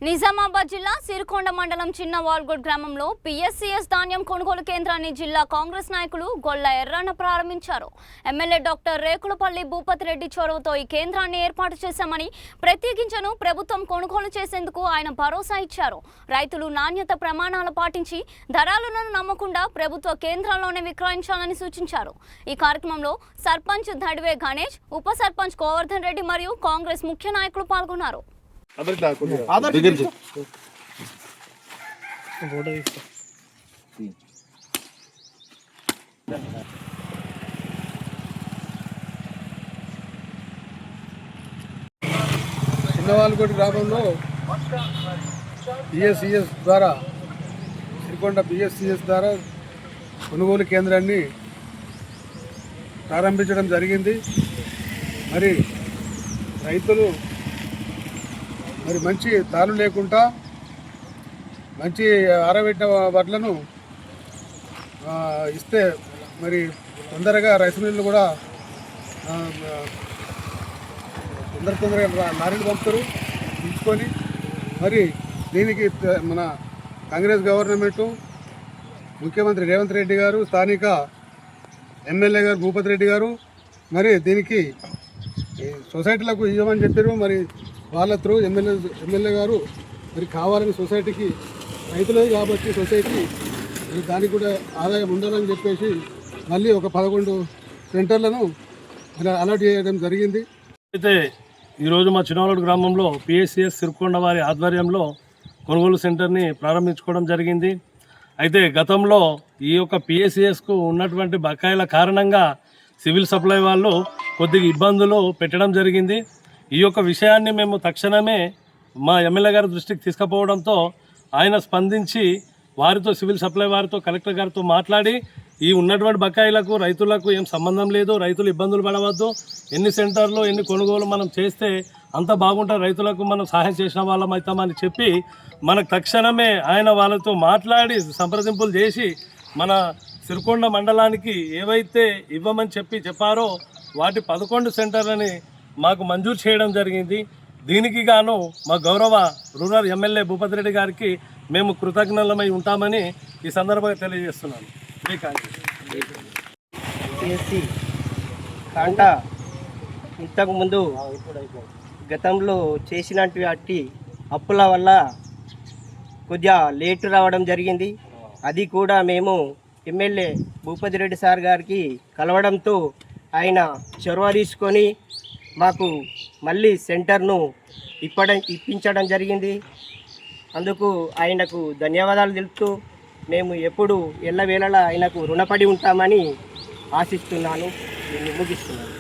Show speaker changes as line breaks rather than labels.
నిజామాబాద్ జిల్లా సిరికొండ మండలం చిన్న వాల్గోడ్ గ్రామంలో పిఎస్సిఎస్ ధాన్యం కొనుగోలు కేంద్రాన్ని జిల్లా కాంగ్రెస్ నాయకులు గొల్ల ఎర్రన్న ప్రారంభించారు. ఎమ్మెల్యే డాక్టర్ రేకులపల్లి భూపతి రెడ్డి చొరవతో ఈ కేంద్రాన్ని ఏర్పాటు చేశామని, ప్రత్యేకించను ప్రభుత్వం కొనుగోలు చేసేందుకు ఆయన భరోసా ఇచ్చారు. రైతులు నాణ్యత ప్రమాణాలు పాటించి ధరలను నమ్మకుండా ప్రభుత్వ కేంద్రాల్లోనే విక్రయించాలని సూచించారు. ఈ కార్యక్రమంలో సర్పంచ్ దడివే గణేష్, ఉప సర్పంచ్ గోవర్ధన్ రెడ్డి మరియు కాంగ్రెస్ ముఖ్య నాయకులు పాల్గొన్నారు.
చిన్నవాల్గోడ్ గ్రామంలో పిఎస్సిఎస్ ద్వారా సిరికొండ పిఎస్సిఎస్ ద్వారా కొనుగోలు కేంద్రాన్ని ప్రారంభించడం జరిగింది. మరి రైతులు మంచి తాలు లేకుండా మంచి ఆరబెట్టిన వడ్లను ఇస్తే మరి తొందరగా రైస్ మిల్లు కూడా తొందరగా లారీలు పంపుతారు తీసుకొని. మరి దీనికి మన కాంగ్రెస్ గవర్నమెంటు, ముఖ్యమంత్రి రేవంత్ రెడ్డి గారు, స్థానిక ఎమ్మెల్యే గారు భూపతి రెడ్డి గారు మరి దీనికి సొసైటీలకు ఇవ్వమని చెప్పారు. మరి వాళ్ళ త్రూ ఎమ్మెల్యే గారు మరి కావాలని సొసైటీకి, రైతులే కాబట్టి సొసైటీ దానికి కూడా ఆదాయం ఉండాలని చెప్పేసి మళ్ళీ ఒక 11 సెంటర్లను అలాట్ చేయడం జరిగింది.
అయితే ఈరోజు మా చిన్నవాల్గోడ్ గ్రామంలో పిఎస్సిఎస్ సిరికొండ వారి ఆధ్వర్యంలో కొనుగోలు సెంటర్ని ప్రారంభించుకోవడం జరిగింది. అయితే గతంలో ఈ యొక్క పిఎస్సిఎస్కు ఉన్నటువంటి బకాయిల కారణంగా సివిల్ సప్లై వాళ్ళు కొద్దిగా ఇబ్బందులు పెట్టడం జరిగింది. ఈ యొక్క విషయాన్ని మేము తక్షణమే మా ఎమ్మెల్యే గారి దృష్టికి తీసుకుపోవడంతో ఆయన స్పందించి వారితో, సివిల్ సప్లై వారితో, కలెక్టర్ గారితో మాట్లాడి ఈ ఉన్నటువంటి బకాయిలకు రైతులకు ఏం సంబంధం లేదు, రైతులు ఇబ్బందులు పడవద్దు, ఎన్ని సెంటర్లు ఎన్ని కొనుగోలు మనం చేస్తే అంత బాగుంటుంది, రైతులకు మనం సహాయం చేసిన వాళ్ళం అవుతామని చెప్పి మనకు తక్షణమే ఆయన వాళ్ళతో మాట్లాడి సంప్రదింపులు చేసి మన సిరికొండ మండలానికి ఏవైతే ఇవ్వమని చెప్పారో వాటి 11 సెంటర్లని మాకు మంజూరు చేయడం జరిగింది. దీనికి గాను మా గౌరవ రూరల్ ఎమ్మెల్యే భూపతి రెడ్డి గారికి మేము కృతజ్ఞతలమై ఉంటామని ఈ సందర్భంగా తెలియజేస్తున్నాను.
పిఎస్సి కాంటా ఇంతకుముందు గతంలో చేసినటువంటి అప్పుల వల్ల కొద్దిగా లేటు రావడం జరిగింది. అది కూడా మేము ఎమ్మెల్యే భూపతి రెడ్డి సార్ గారికి కలవడంతో ఆయన చొరవ తీసుకొని మాకు మళ్ళీ సెంటర్ను ఇప్పించడం జరిగింది. అందుకు ఆయనకు ధన్యవాదాలు తెలుపుతూ మేము ఎప్పుడు ఎల్లవేళలా ఆయనకు రుణపడి ఉంటామని ఆశిస్తున్నాను. నేను ముగిస్తున్నాను.